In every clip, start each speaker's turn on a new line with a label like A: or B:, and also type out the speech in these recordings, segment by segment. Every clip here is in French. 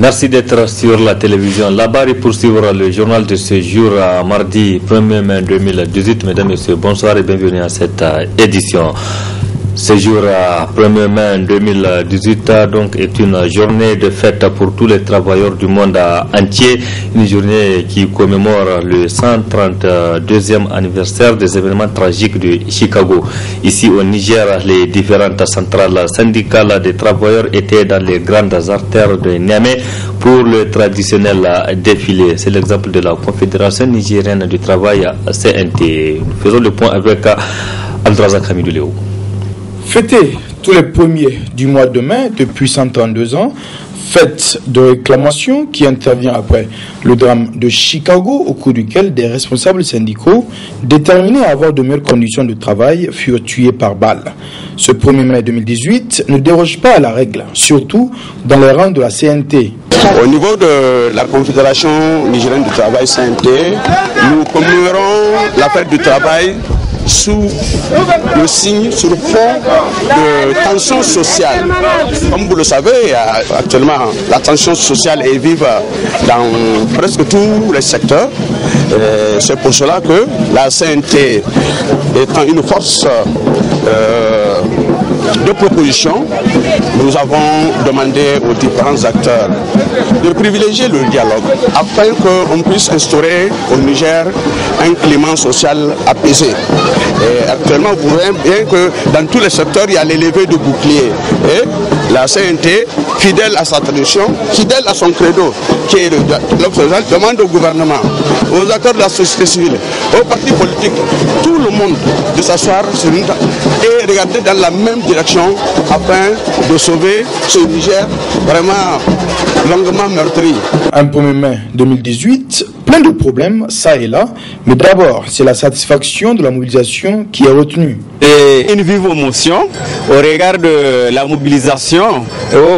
A: Merci d'être sur la télévision. Là-bas, pour suivre le journal de ce jour, mardi 1er mai 2018. Mesdames et messieurs, bonsoir et bienvenue à cette édition. Ce jour 1er mai 2018 donc, est une journée de fête pour tous les travailleurs du monde entier. Une journée qui commémore le 132e anniversaire des événements tragiques de Chicago. Ici au Niger, les différentes centrales syndicales des travailleurs étaient dans les grandes artères de Niamey pour le traditionnel défilé. C'est l'exemple de la Confédération nigérienne du travail CNT. Nous faisons le point avec Abdrazak Hamidou Léo.
B: Fêté tous les premiers du mois de mai depuis 132 ans, fête de réclamation qui intervient après le drame de Chicago au cours duquel des responsables syndicaux déterminés à avoir de meilleures conditions de travail furent tués par balle. Ce 1er mai 2018 ne déroge pas à la règle, surtout dans les rangs de la CNT.
C: Au niveau de la Confédération nigérienne du travail CNT, nous commémorons la fête du travail sous le signe, sur le fond de tension sociale. Comme vous le savez, actuellement, la tension sociale est vive dans presque tous les secteurs. C'est pour cela que la CNT, étant une force de proposition, nous avons demandé aux différents acteurs de privilégier le dialogue afin qu'on puisse instaurer au Niger un climat social apaisé. Et actuellement, vous voyez bien que dans tous les secteurs, il y a les levées de boucliers. Et la CNT, fidèle à sa tradition, fidèle à son credo, qui est l'observation, demande au gouvernement, aux acteurs de la société civile, aux partis politiques, tout le monde de s'asseoir sur une table et regarder dans la même direction afin de sauver ce Niger vraiment longuement meurtri.
B: Un 1er mai 2018, plein de problèmes, ça et là, mais d'abord, c'est la satisfaction de la mobilisation qui est retenue.
D: Et une vive émotion au regard de la mobilisation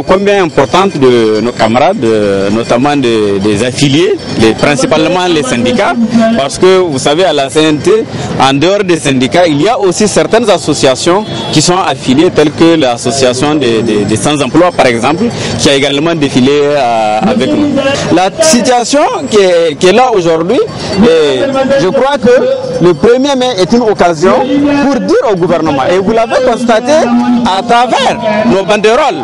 D: combien importante de nos camarades, notamment des affiliés, principalement les syndicats, parce que vous savez, à la CNT, en dehors des syndicats, il y a aussi certaines associations qui sont affiliées, telles que l'association des sans-emploi, par exemple, qui a également défilé avec nous. La situation qui est là aujourd'hui, je crois que le 1er mai est une occasion pour dire au gouvernement, et vous l'avez constaté à travers nos banderoles.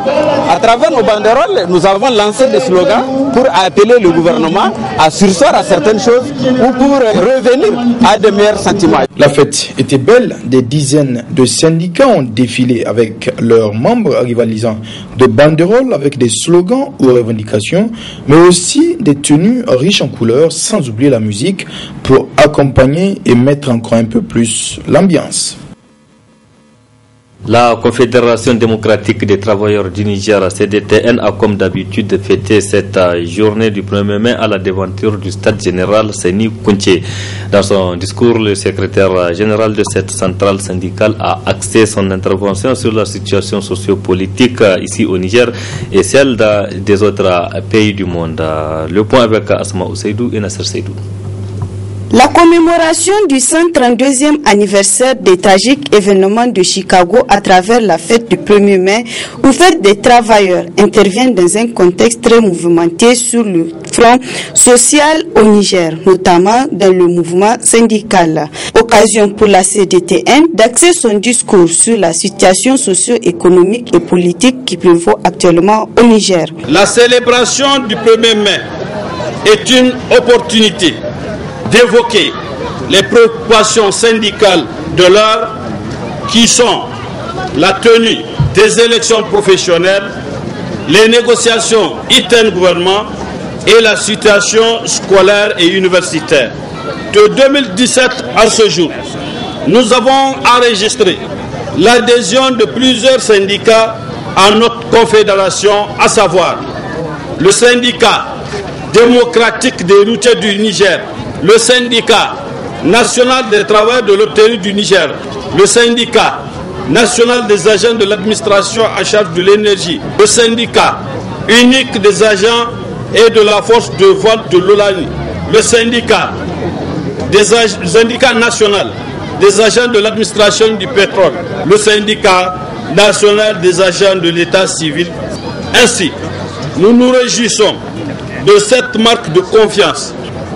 D: À travers nos banderoles, nous avons lancé des slogans pour appeler le gouvernement à surseoir à certaines choses ou pour revenir à de meilleurs sentiments.
B: La fête était belle, des dizaines de syndicats ont défilé avec leurs membres rivalisant de banderoles avec des slogans ou revendications, mais aussi des tenues riches en couleurs, sans oublier la musique pour accompagner et mettre encore un peu plus l'ambiance.
A: La Confédération démocratique des travailleurs du Niger, CDTN, a comme d'habitude fêté cette journée du 1er mai à la devanture du stade général Seni Kounché. Dans son discours, le secrétaire général de cette centrale syndicale a axé son intervention sur la situation sociopolitique ici au Niger et celle des autres pays du monde. Le point avec Asma Ousseidou et Nasser Seydou.
E: La commémoration du 132e anniversaire des tragiques événements de Chicago à travers la fête du 1er mai ou fête des travailleurs intervient dans un contexte très mouvementé sur le front social au Niger, notamment dans le mouvement syndical. Occasion pour la CDTN d'axer son discours sur la situation socio-économique et politique qui prévaut actuellement au Niger.
F: La célébration du 1er mai est une opportunité d'évoquer les préoccupations syndicales de l'heure qui sont la tenue des élections professionnelles, les négociations intergouvernement et la situation scolaire et universitaire. De 2017 à ce jour, nous avons enregistré l'adhésion de plusieurs syndicats à notre confédération, à savoir le syndicat démocratique des routiers du Niger, le syndicat national des travailleurs de l'hôtellerie du Niger, le syndicat national des agents de l'administration à charge de l'énergie, le syndicat unique des agents et de la force de vente de l'Olani, le syndicat national des agents de l'administration du pétrole, le syndicat national des agents de l'état civil, ainsi Nous nous réjouissons de cette marque de confiance.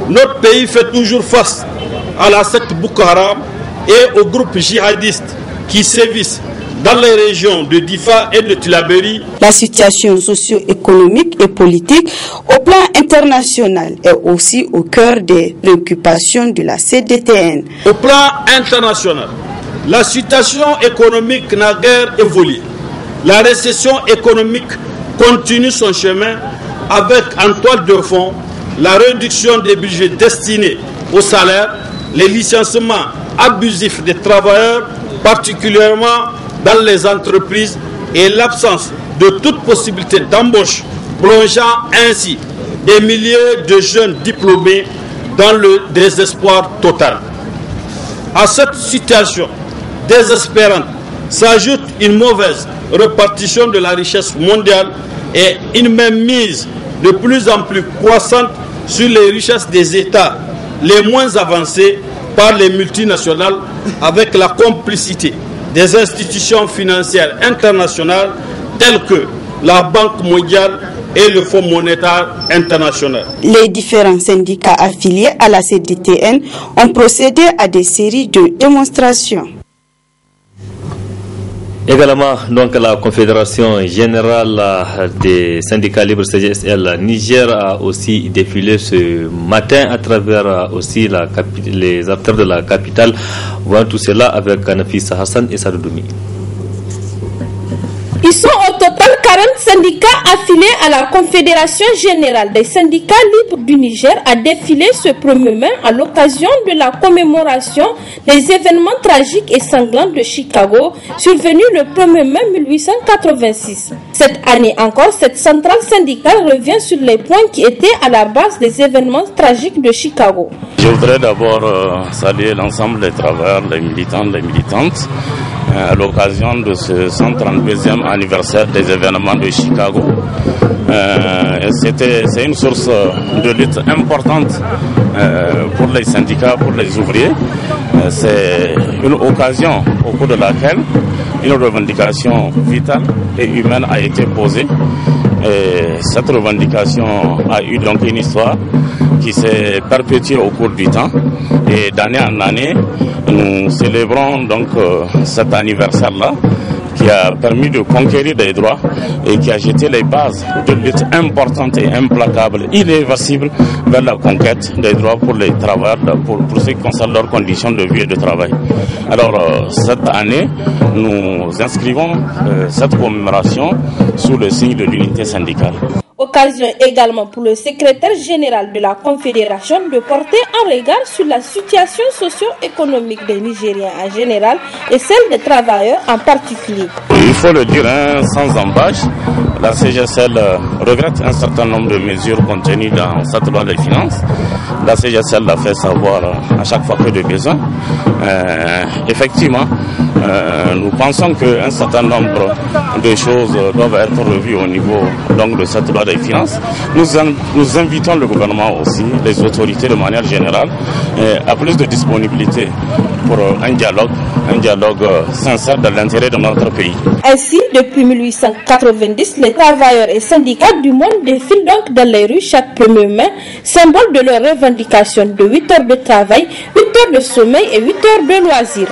F: Notre pays fait toujours face à la secte Boko Haram et aux groupes djihadistes qui sévissent dans les régions de Difa et de Tillabéri.
E: La situation socio-économique et politique au plan international est aussi au cœur des préoccupations de la CDTN.
F: Au plan international, la situation économique n'a guère évolué. La récession économique continue son chemin avec en toile de fond la réduction des budgets destinés aux salaires, les licenciements abusifs des travailleurs, particulièrement dans les entreprises, et l'absence de toute possibilité d'embauche, plongeant ainsi des milliers de jeunes diplômés dans le désespoir total. À cette situation désespérante s'ajoute une mauvaise répartition de la richesse mondiale et une mainmise de plus en plus croissante sur les richesses des États les moins avancés par les multinationales, avec la complicité des institutions financières internationales telles que la Banque mondiale et le Fonds monétaire international.
E: Les différents syndicats affiliés à la CDTN ont procédé à des séries de démonstrations.
A: Également, donc, la Confédération générale des syndicats libres CGSL Niger a aussi défilé ce matin à travers aussi les acteurs de la capitale. Voyons tout cela avec Nafisa Hassan et Sadoumi.
G: Ils sont au total 40 syndicats affiliés à la Confédération générale des syndicats libres du Niger à défilé ce 1er mai à l'occasion de la commémoration des événements tragiques et sanglants de Chicago survenus le 1er mai 1886. Cette année encore, cette centrale syndicale revient sur les points qui étaient à la base des événements tragiques de Chicago.
H: Je voudrais d'abord saluer l'ensemble des travailleurs, les militants, les militantes, à l'occasion de ce 132e anniversaire des événements de Chicago. C'est une source de lutte importante pour les syndicats, pour les ouvriers. C'est une occasion au cours de laquelle une revendication vitale et humaine a été posée. Et cette revendication a eu donc une histoire qui s'est perpétuée au cours du temps. Et d'année en année, nous célébrons donc cet anniversaire-là qui a permis de conquérir des droits et qui a jeté les bases de lutte importante et implacable, irréversible vers la conquête des droits pour les travailleurs, pour ce qui concerne leurs conditions de vie et de travail. Alors cette année, nous inscrivons cette commémoration sous le signe de l'unité syndicale.
G: Occasion également pour le secrétaire général de la Confédération de porter un regard sur la situation socio-économique des Nigériens en général et celle des travailleurs en particulier.
H: Il faut le dire sans embâche, la CGSL regrette un certain nombre de mesures contenues dans cette loi des finances. La CGSL l'a fait savoir à chaque fois que de besoin. Effectivement, nous pensons qu'un certain nombre de choses doivent être revues au niveau donc, de cette loi des finances. Nous invitons le gouvernement aussi, les autorités de manière générale, à plus de disponibilité pour un dialogue sincère dans l'intérêt de notre pays.
G: Ainsi, depuis 1890, les travailleurs et syndicats du monde défilent donc dans les rues chaque 1er mai, symbole de leur revendication de 8 heures de travail, 8 heures de sommeil et 8 heures de loisirs.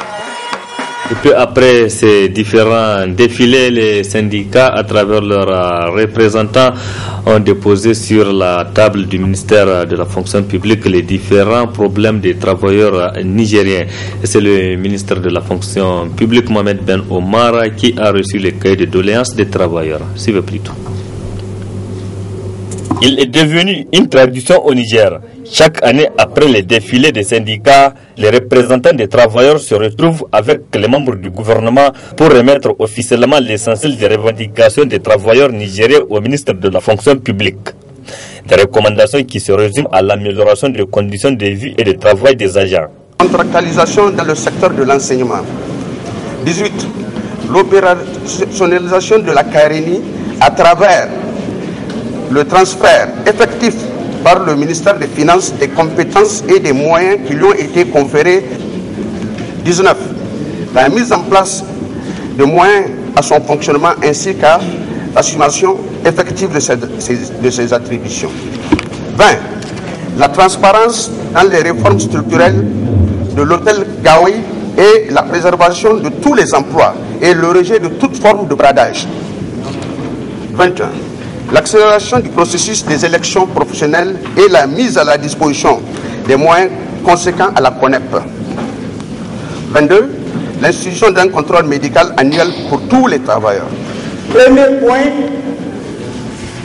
A: Et puis après ces différents défilés, les syndicats, à travers leurs représentants, ont déposé sur la table du ministère de la fonction publique les différents problèmes des travailleurs nigériens. Et c'est le ministre de la fonction publique, Mohamed Ben Omar, qui a reçu les cahiers de doléances des travailleurs. Suivez plutôt.
I: Il est devenu une tradition au Niger. Chaque année, après les défilés des syndicats, les représentants des travailleurs se retrouvent avec les membres du gouvernement pour remettre officiellement l'essentiel des revendications des travailleurs nigériens au ministre de la fonction publique. Des recommandations qui se résument à l'amélioration des conditions de vie et de travail des agents.
C: Contractualisation dans le secteur de l'enseignement. 18. L'opérationnalisation de la CARENI à travers le transfert effectif par le ministère des Finances des compétences et des moyens qui lui ont été conférés. 19. La mise en place de moyens à son fonctionnement ainsi qu'à assumation effective de ces attributions. 20. La transparence dans les réformes structurelles de l'hôtel Gaoui et la préservation de tous les emplois et le rejet de toute forme de bradage. 21. L'accélération du processus des élections professionnelles et la mise à la disposition des moyens conséquents à la CONEP. 22. L'institution d'un contrôle médical annuel pour tous les travailleurs.
J: Premier point,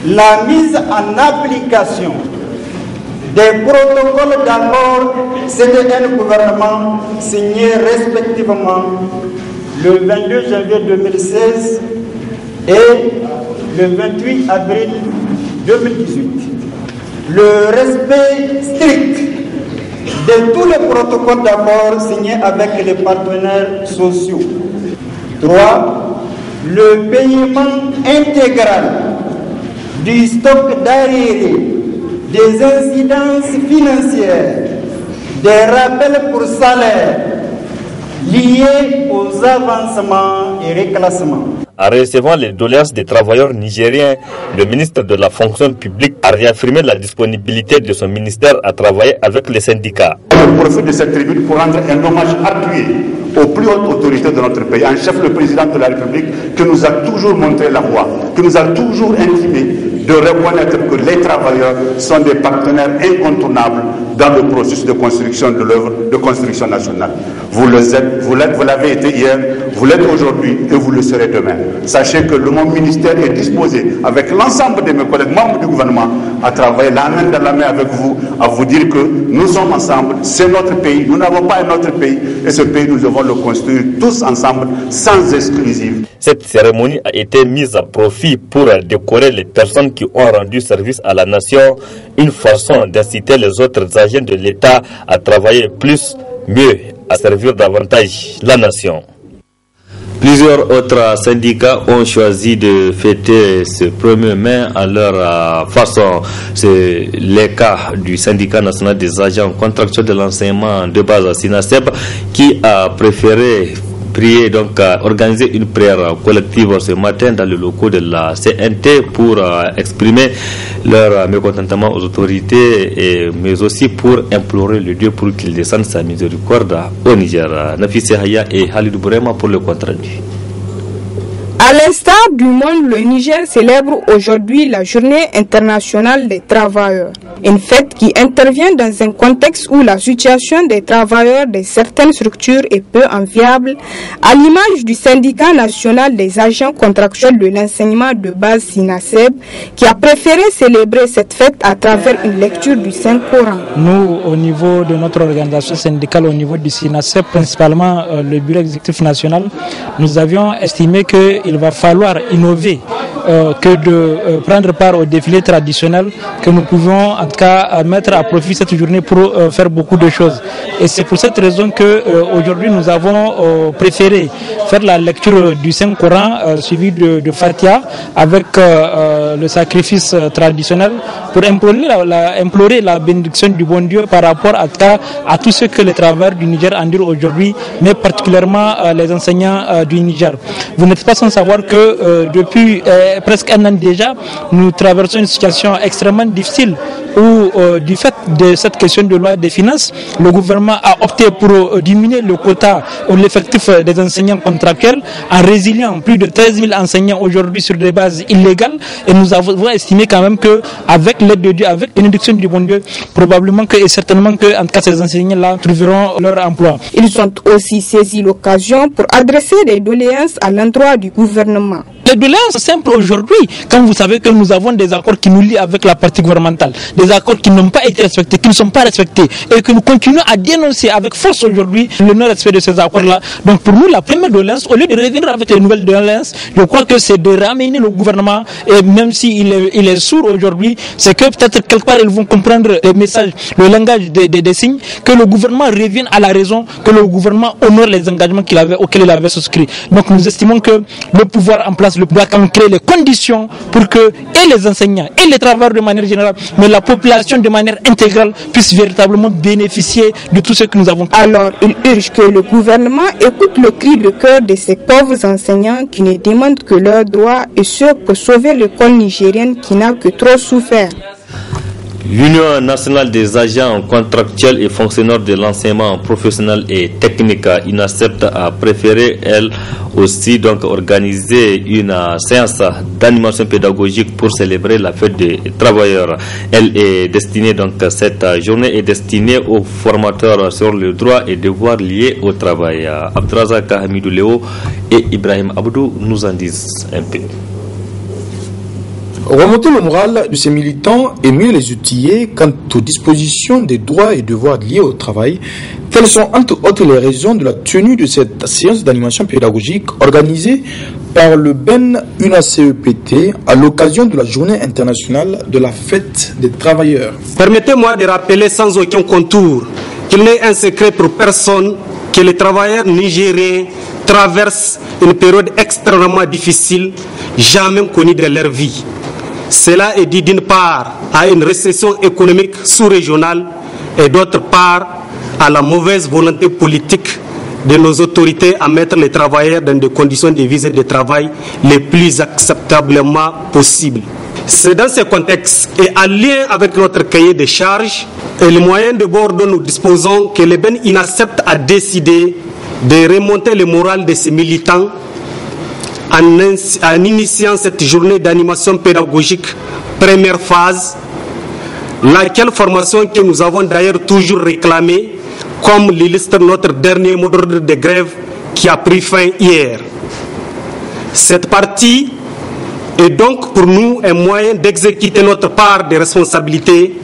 J: la mise en application des protocoles d'accord CDN gouvernement signés respectivement le 22 janvier 2016 et le 28 avril 2018. Le respect strict de tous les protocoles d'accord signés avec les partenaires sociaux. 3. Le paiement intégral du stock d'arriérés, des incidences financières, des rappels pour salaire liés aux avancements et réclassements.
I: En recevant les doléances des travailleurs nigériens, le ministre de la fonction publique a réaffirmé la disponibilité de son ministère à travailler avec les syndicats.
K: Je profite de cette tribune pour rendre un hommage appuyé aux plus hautes autorités de notre pays, en chef le président de la République, qui nous a toujours montré la voie, qui nous a toujours intimé de reconnaître que les travailleurs sont des partenaires incontournables dans le processus de construction de l'œuvre de construction nationale. Vous l'avez été hier, vous l'êtes aujourd'hui et vous le serez demain. Sachez que mon ministère est disposé, avec l'ensemble de mes collègues membres du gouvernement, à travailler la main dans la main avec vous, à vous dire que nous sommes ensemble, c'est notre pays, nous n'avons pas un autre pays, et ce pays nous devons le construire tous ensemble, sans exclusive.
I: Cette cérémonie a été mise à profit pour décorer les personnes qui ont rendu service à la nation, une façon d'inciter les autres agents de l'État à travailler plus, mieux, à servir davantage la nation.
A: Plusieurs autres syndicats ont choisi de fêter ce 1er mai à leur façon. C'est le cas du syndicat national des agents contractuels de l'enseignement de base à SINASEB qui a préféré organiser une prière collective ce matin dans le locaux de la CNT pour exprimer leur mécontentement aux autorités, mais aussi pour implorer le Dieu pour qu'il descende sa miséricorde au Niger. Nafisé Haya et Halidou Bourema pour le compte rendu.
L: À l'instar du monde, le Niger célèbre aujourd'hui la Journée internationale des travailleurs. Une fête qui intervient dans un contexte où la situation des travailleurs de certaines structures est peu enviable, à l'image du syndicat national des agents contractuels de l'enseignement de base SINASEB, qui a préféré célébrer cette fête à travers une lecture du Saint-Coran.
M: Nous, au niveau de notre organisation syndicale, au niveau du SINASEB, principalement le bureau exécutif national, nous avions estimé qu'il va falloir innover que de prendre part au défilé traditionnel, que nous pouvons en tout cas mettre à profit cette journée pour faire beaucoup de choses. Et c'est pour cette raison que aujourd'hui nous avons préféré faire la lecture du Saint-Coran suivi de Fatiha avec le sacrifice traditionnel pour implorer la bénédiction du bon Dieu par rapport à tout ce que les travailleurs du Niger endurent aujourd'hui, mais particulièrement les enseignants du Niger. Vous n'êtes pas sans savoir que depuis presque un an déjà, nous traversons une situation extrêmement difficile où, du fait de cette question de loi des finances, le gouvernement a opté pour diminuer le quota ou l'effectif des enseignants contractuels en résiliant plus de 13 000 enseignants aujourd'hui sur des bases illégales. Et nous avons estimé quand même qu'avec l'aide de Dieu, avec l'induction du bon Dieu, probablement que et certainement que en tout cas ces enseignants-là trouveront leur emploi.
L: Ils ont aussi saisi l'occasion pour adresser des doléances à l'endroit du gouvernement.
M: Les doléances simples aujourd'hui, quand vous savez que nous avons des accords qui nous lient avec la partie gouvernementale, des accords qui n'ont pas été respectés, qui ne sont pas respectés, et que nous continuons à dénoncer avec force aujourd'hui le non-respect de ces accords-là. Donc pour nous, la première doléance, au lieu de revenir avec les nouvelles doléances, je crois que c'est de ramener le gouvernement, et même s'il est sourd aujourd'hui, c'est que peut-être quelque part ils vont comprendre les messages, le langage des signes, que le gouvernement revienne à la raison, que le gouvernement honore les engagements auxquels il avait souscrit. Donc nous estimons que le pouvoir en place doit quand même créer les conditions pour que et les enseignants et les travailleurs de manière générale, mais la population de manière intégrale puisse véritablement bénéficier de tout ce que nous avons.
L: Alors, il urge que le gouvernement écoute le cri de cœur de ces pauvres enseignants qui ne demandent que leurs droits et ce pour sauver l'école nigérienne qui n'a que trop souffert.
A: L'Union nationale des agents contractuels et fonctionnaires de l'enseignement professionnel et technique, UNACEPT, a préféré elle aussi donc organiser une séance d'animation pédagogique pour célébrer la fête des travailleurs. Elle est destinée donc cette journée est destinée aux formateurs sur le droit et devoirs liés au travail. Abdrazak Hamidou Léo et Ibrahim Abdou nous en disent un peu.
B: Remonter le moral de ces militants et mieux les outiller quant aux dispositions des droits et devoirs liés au travail, telles sont entre autres les raisons de la tenue de cette séance d'animation pédagogique organisée par le BEN UNACEPT à l'occasion de la journée internationale de la fête des travailleurs.
N: Permettez-moi de rappeler sans aucun contour qu'il n'est un secret pour personne que les travailleurs nigériens traversent une période extrêmement difficile, jamais connue de leur vie. Cela est dû d'une part à une récession économique sous-régionale et d'autre part à la mauvaise volonté politique de nos autorités à mettre les travailleurs dans des conditions de vie et de travail les plus acceptablement possibles. C'est dans ce contexte et en lien avec notre cahier de charges et les moyens de bord dont nous disposons que le BEN UNACEPT a décidé de remonter le moral de ces militants en initiant cette journée d'animation pédagogique première phase, laquelle formation que nous avons d'ailleurs toujours réclamée, comme l'illustre notre dernier mot d'ordre de grève qui a pris fin hier. Cette partie est donc pour nous un moyen d'exécuter notre part de responsabilité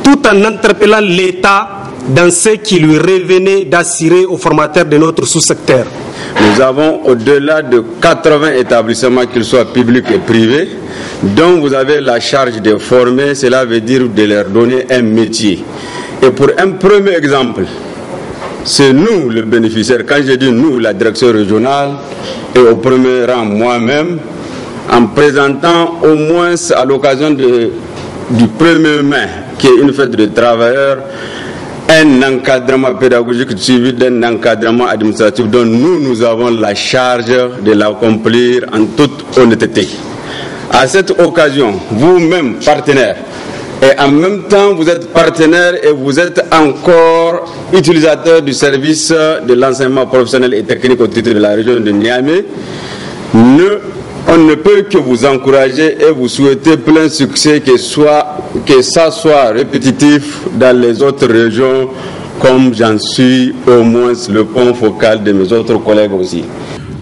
N: tout en interpellant l'État dans ce qui lui revenait d'assurer aux formateurs de notre sous-secteur.
O: Nous avons au-delà de 80 établissements, qu'ils soient publics et privés, dont vous avez la charge de former, cela veut dire de leur donner un métier. Et pour un premier exemple, c'est nous le bénéficiaire. Quand je dis nous, la direction régionale, et au premier rang moi-même, en présentant au moins à l'occasion du 1er mai, qui est une fête de travailleurs, un encadrement pédagogique suivi d'un encadrement administratif dont nous avons la charge de l'accomplir en toute honnêteté. À cette occasion, vous-même partenaire, et en même temps vous êtes partenaire et vous êtes encore utilisateur du service de l'enseignement professionnel et technique au titre de la région de Niamey, on ne peut que vous encourager et vous souhaiter plein succès, que ça soit répétitif dans les autres régions, comme j'en suis au moins le point focal de mes autres collègues aussi.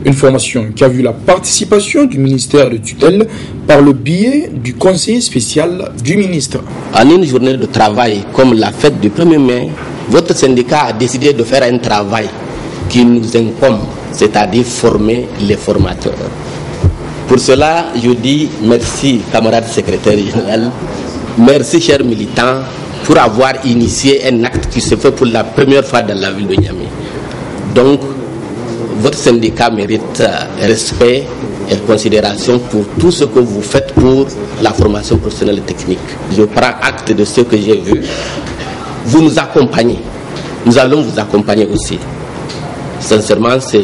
B: Une formation qui a vu la participation du ministère de tutelle par le biais du conseiller spécial du ministre.
P: En une journée de travail comme la fête du 1er mai, votre syndicat a décidé de faire un travail qui nous incombe, c'est-à-dire former les formateurs. Pour cela, je dis merci, camarade secrétaire général, merci, chers militants, pour avoir initié un acte qui se fait pour la première fois dans la ville de Niamey. Donc, votre syndicat mérite respect et considération pour tout ce que vous faites pour la formation professionnelle et technique. Je prends acte de ce que j'ai vu. Vous nous accompagnez. Nous allons vous accompagner aussi. Sincèrement, c'est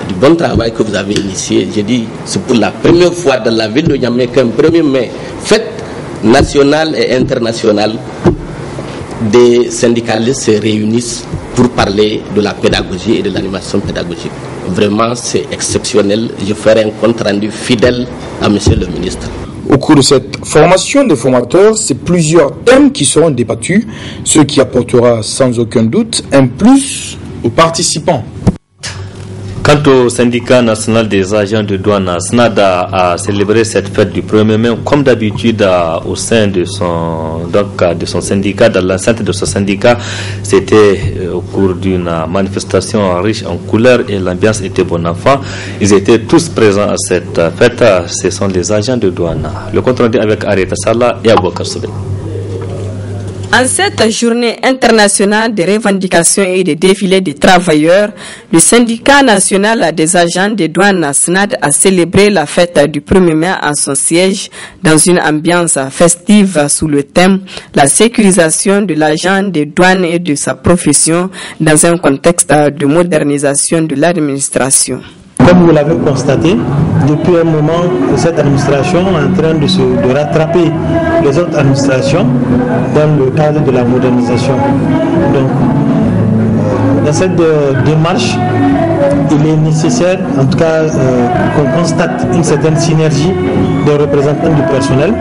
P: du bon travail que vous avez initié. J'ai dit, c'est pour la première fois dans la ville de Niamey qu'un 1er mai, fête nationale et internationale, des syndicalistes se réunissent pour parler de la pédagogie et de l'animation pédagogique. Vraiment, c'est exceptionnel. Je ferai un compte rendu fidèle à monsieur le ministre.
B: Au cours de cette formation des formateurs, c'est plusieurs thèmes qui seront débattus, ce qui apportera sans aucun doute un plus aux participants.
A: Quant au syndicat national des agents de douane, SNADA a célébré cette fête du 1er mai comme d'habitude au sein de son syndicat, dans l'enceinte de son syndicat. C'était au cours d'une manifestation riche en couleurs et l'ambiance était bon enfant. Ils étaient tous présents à cette fête. Ce sont les agents de douane. Le compte rendu avec Areta Sala et Abouakar Soubey.
Q: En cette journée internationale des revendications et des défilés des travailleurs, le syndicat national des agents des douanes SNAD a célébré la fête du 1er mai à son siège dans une ambiance festive sous le thème « La sécurisation de l'agent des douanes et de sa profession dans un contexte de modernisation de l'administration ».
M: Comme vous l'avez constaté, depuis un moment, cette administration est en train de rattraper les autres administrations dans le cadre de la modernisation. Donc, dans cette démarche, il est nécessaire, en tout cas, qu'on constate une certaine synergie des représentants du personnel.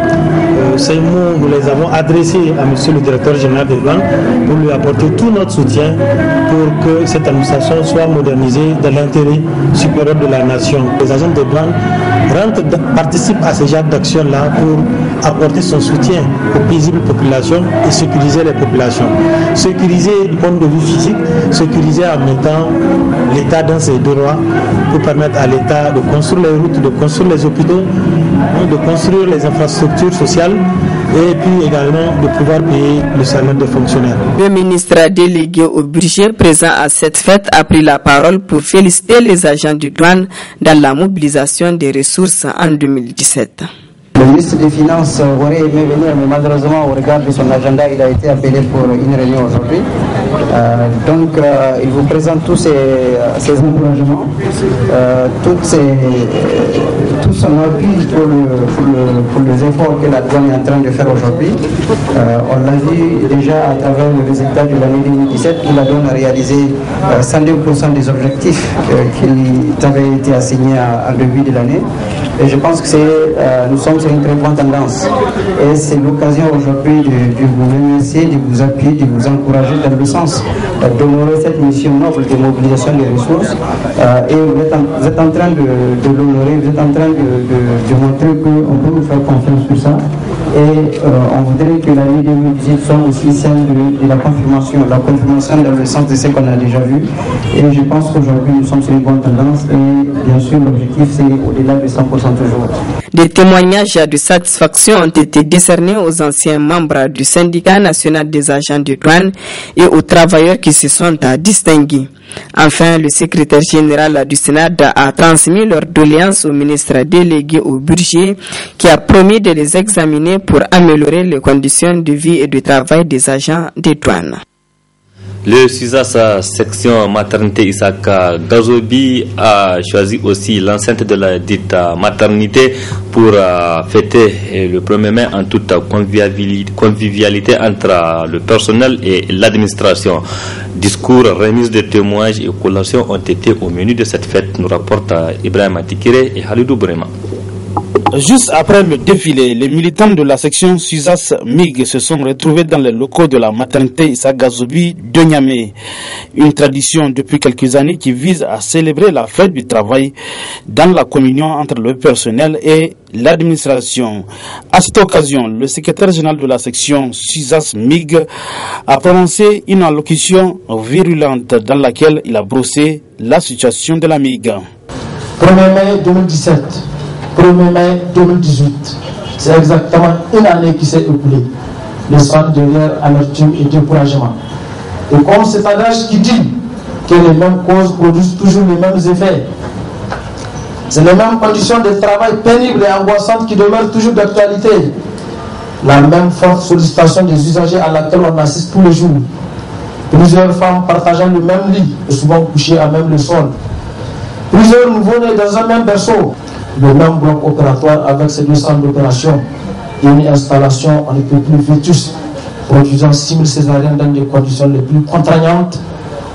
M: Ces mots, nous les avons adressés à monsieur le directeur général des douanes pour lui apporter tout notre soutien pour que cette administration soit modernisée dans l'intérêt supérieur de la nation. Les agents des douanes participent à ce genre d'action-là pour apporter son soutien aux paisibles populations et sécuriser les populations. Sécuriser du point de vue physique, sécuriser en mettant l'État dans ses droits pour permettre à l'État de construire les routes, de construire les hôpitaux, de construire les infrastructures sociales et puis également de pouvoir payer le salaire des fonctionnaires.
Q: Le ministre délégué au budget présent à cette fête a pris la parole pour féliciter les agents du douane dans la mobilisation des ressources en 2017.
R: Le ministre des Finances aurait aimé venir, mais malheureusement, au regard de son agenda, il a été appelé pour une réunion aujourd'hui. Il vous présente tous ses encouragements, tout son appui pour les efforts que la douane est en train de faire aujourd'hui. On l'a vu déjà à travers le résultat de l'année 2017 où la douane a réalisé 102% des objectifs qui avaient été assignés en début de l'année. Et je pense que nous sommes sur une très bonne tendance. Et c'est l'occasion aujourd'hui de vous remercier, de vous appuyer, de vous encourager dans le sens d'honorer cette mission noble de mobilisation des ressources. Et vous êtes en train de l'honorer, vous êtes en train de montrer qu'on peut vous faire confiance sur ça. Et on voudrait que l'année 2018 soit aussi celle de la confirmation dans le sens de ce qu'on a déjà vu. Et je pense qu'aujourd'hui nous sommes sur une bonne tendance et bien sûr l'objectif c'est au-delà de 100% toujours.
Q: Des témoignages de satisfaction ont été décernés aux anciens membres du syndicat national des agents de douane et aux travailleurs qui se sont distingués. Enfin, le secrétaire général du Sénat a transmis leurs doléances au ministre délégué au budget qui a promis de les examiner pour améliorer les conditions de vie et de travail des agents des douanes.
A: Le SUSAS section maternité Isaka Gazobi a choisi aussi l'enceinte de la dite maternité pour fêter le 1er mai en toute convivialité entre le personnel et l'administration. Discours, remise de témoignages et collations ont été au menu de cette fête, nous rapporte Ibrahim Atikire et Halidou Brema.
S: Juste après le défilé, les militants de la section SUSAS MIG se sont retrouvés dans les locaux de la maternité Issa Gazobi de Niamey. Une tradition depuis quelques années qui vise à célébrer la fête du travail dans la communion entre le personnel et l'administration. À cette occasion, le secrétaire général de la section SUSAS MIG a prononcé une allocution virulente dans laquelle il a brossé la situation de la MIG.
T: 1er mai 2017. 1er mai 2018, c'est exactement une année qui s'est écoulée. Le centre derrière amertume et découragement. Et comme cet adage qui dit que les mêmes causes produisent toujours les mêmes effets, c'est les mêmes conditions de travail pénibles et angoissantes qui demeurent toujours d'actualité. La même forte sollicitation des usagers à laquelle on assiste tous les jours. Plusieurs femmes partageant le même lit et souvent couchées à même le sol. Plusieurs nouveau-nés dans un même berceau. Le même bloc opératoire avec ses 2 centres d'opération et une installation on ne peut plus vétuste, produisant 6000 césariennes dans des conditions les plus contraignantes,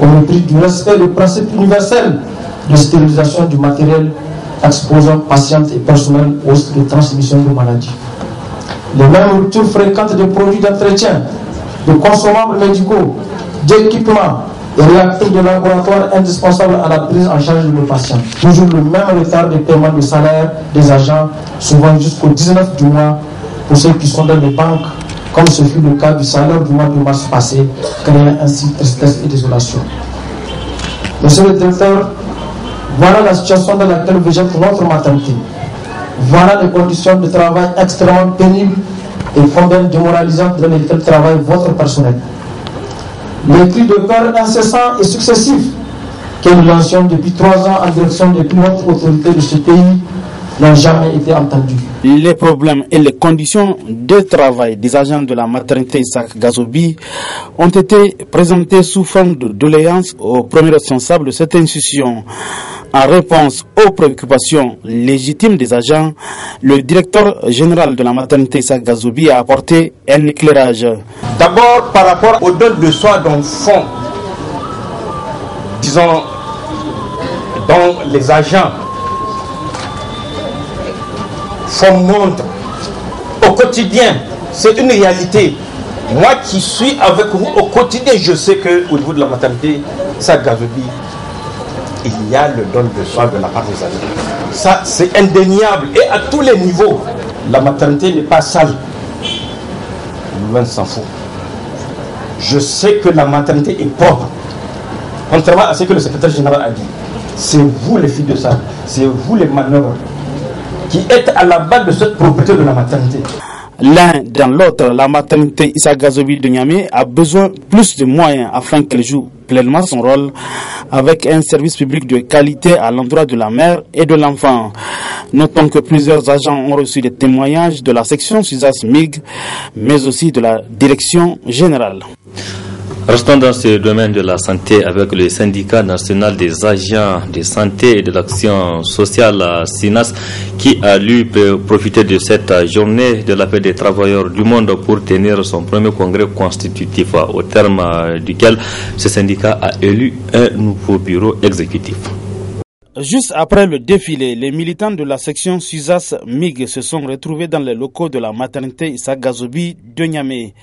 T: au mépris du respect du principe universel de stérilisation du matériel exposant patientes et personnel aux risques de transmission de maladies. Les mêmes ruptures fréquentes de produits d'entretien, de consommables médicaux, d'équipements et réactifs de laboratoire indispensables à la prise en charge de nos patients. Toujours le même retard de paiement de salaire des agents, souvent jusqu'au 19 du mois, pour ceux qui sont dans les banques, comme ce fut le cas du salaire du mois de mars passé, créant ainsi tristesse et désolation. Monsieur le directeur, voilà la situation dans laquelle végète notre maternité. Voilà les conditions de travail extrêmement pénibles et combien démoralisantes dans lesquelles travaille votre personnel. Les cris de cœur incessants et successifs que nous lancions depuis 3 ans en direction des plus hautes autorités de ce pays n'ont jamais été entendus.
S: Les problèmes et les conditions de travail des agents de la maternité Isaac Gazobi ont été présentés sous forme de doléances au premier responsable de cette institution. En réponse aux préoccupations légitimes des agents, le directeur général de la maternité Isaac Gazobi a apporté un éclairage.
N: D'abord, par rapport au don de soi d'enfants, disons, dont les agents font montre au quotidien, c'est une réalité. Moi qui suis avec vous au quotidien, je sais qu'au niveau de la maternité, Isaac Gazobi, il y a le don de soi de la part des agents. Ça, c'est indéniable. Et à tous les niveaux, la maternité n'est pas sale. Loin s'en fout. Je sais que la maternité est propre. Contrairement à ce que le secrétaire général a dit. C'est vous les filles de salle, c'est vous les manœuvres qui êtes à la base de cette propriété de la maternité.
S: L'un dans l'autre, la maternité Isaac Gazobi de Niamey a besoin plus de moyens afin qu'elle joue pleinement son rôle avec un service public de qualité à l'endroit de la mère et de l'enfant. Notons que plusieurs agents ont reçu des témoignages de la section SUSAS MIG, mais aussi de la direction générale.
A: Restons dans ce domaine de la santé avec le syndicat national des agents de santé et de l'action sociale SINAS qui a lui profité de cette journée de la fête des travailleurs du monde pour tenir son premier congrès constitutif au terme duquel ce syndicat a élu un nouveau bureau exécutif.
S: Juste après le défilé, les militants de la section SUSAS MIG se sont retrouvés dans les locaux de la maternité Isaac Gazobi de Niamey.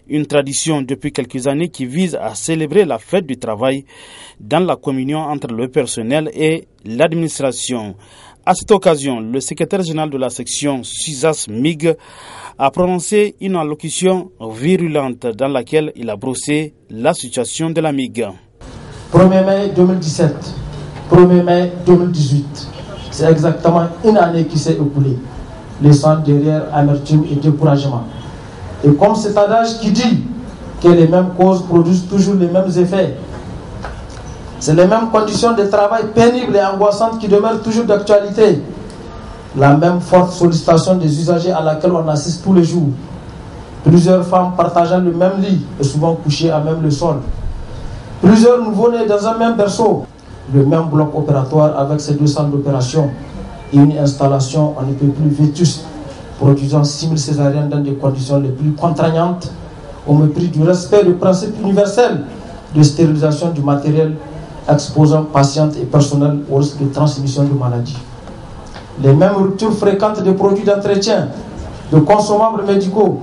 S: Une tradition depuis quelques années qui vise à célébrer la fête du travail dans la communion entre le personnel et l'administration. À cette occasion, le secrétaire général de la section SUSAS MIG a prononcé une allocution virulente dans laquelle il a brossé la situation de la MIG.
T: 1er mai 2017, 1er mai 2018, c'est exactement une année qui s'est écoulée, laissant derrière amertume et découragement. Et comme cet adage qui dit que les mêmes causes produisent toujours les mêmes effets, c'est les mêmes conditions de travail pénibles et angoissantes qui demeurent toujours d'actualité. La même forte sollicitation des usagers à laquelle on assiste tous les jours. Plusieurs femmes partageant le même lit et souvent couchées à même le sol. Plusieurs nouveau-nés dans un même berceau. Le même bloc opératoire avec ses 2 centres d'opération et une installation on ne peut plus vétuste, produisant 6000 césariennes dans des conditions les plus contraignantes, au mépris du respect du principe universel de stérilisation du matériel, exposant patientes et personnel au risque de transmission de maladies. Les mêmes ruptures fréquentes de produits d'entretien, de consommables médicaux,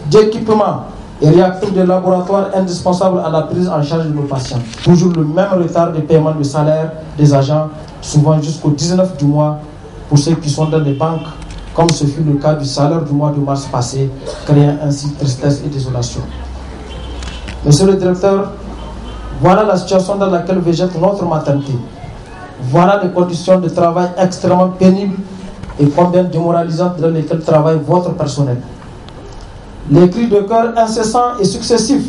T: d'équipements et réactifs de laboratoire indispensables à la prise en charge de nos patients. Toujours le même retard de paiement de salaire des agents, souvent jusqu'au 19 du mois, pour ceux qui sont dans les banques, comme ce fut le cas du salaire du mois de mars passé, créant ainsi tristesse et désolation. Monsieur le directeur, voilà la situation dans laquelle végète notre maternité. Voilà les conditions de travail extrêmement pénibles et combien démoralisantes dans lesquelles travaille votre personnel. Les cris de cœur incessants et successifs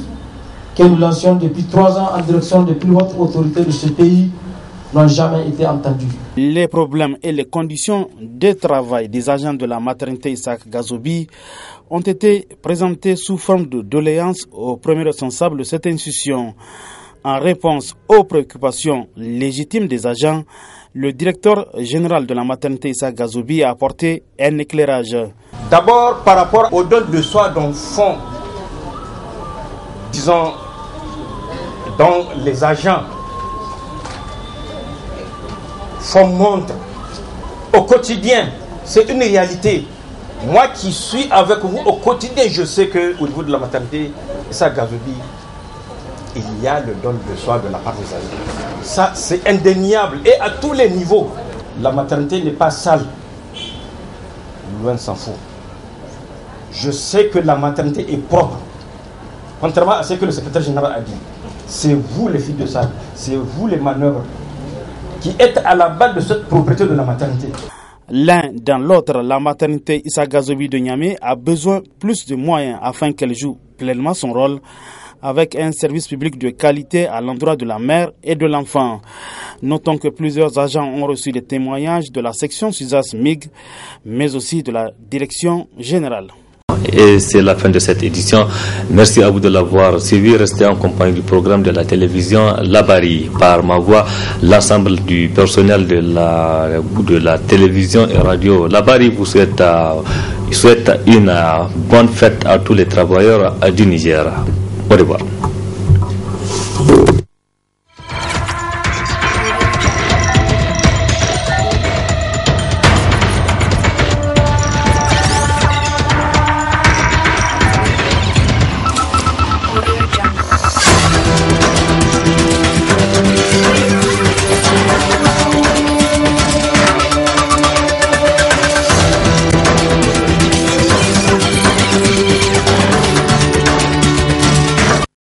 T: que nous lancions depuis 3 ans en direction des plus hautes autorités de ce pays n'ont jamais été entendus.
S: Les problèmes et les conditions de travail des agents de la maternité Isaac Gazobi ont été présentés sous forme de doléances au premier responsable de cette institution. En réponse aux préoccupations légitimes des agents, le directeur général de la maternité Isaac Gazobi a apporté un éclairage.
N: D'abord, par rapport au don de soi d'enfants, disons, dont les agents font montre au quotidien, c'est une réalité. Moi qui suis avec vous au quotidien, je sais qu'au niveau de la maternité, Isaac Gazobi, il y a le don de soi de la part des agents. Ça, c'est indéniable. Et à tous les niveaux, la maternité n'est pas sale. Loin s'en fout. Je sais que la maternité est propre. Contrairement à ce que le secrétaire général a dit. C'est vous les filles de salle, c'est vous les manœuvres qui êtes à la base de cette propriété de la maternité.
S: l'un dans l'autre, la maternité Issa Gazobi de Niamey a besoin plus de moyens afin qu'elle joue pleinement son rôle avec un service public de qualité à l'endroit de la mère et de l'enfant. Notons que plusieurs agents ont reçu des témoignages de la section SUSAS MIG, mais aussi de la direction générale.
A: Et c'est la fin de cette édition. Merci à vous de l'avoir suivi. Restez en compagnie du programme de la télévision Labari. Par ma voix, l'ensemble du personnel de la télévision et radio Labari vous souhaite une bonne fête à tous les travailleurs du Niger. Au revoir.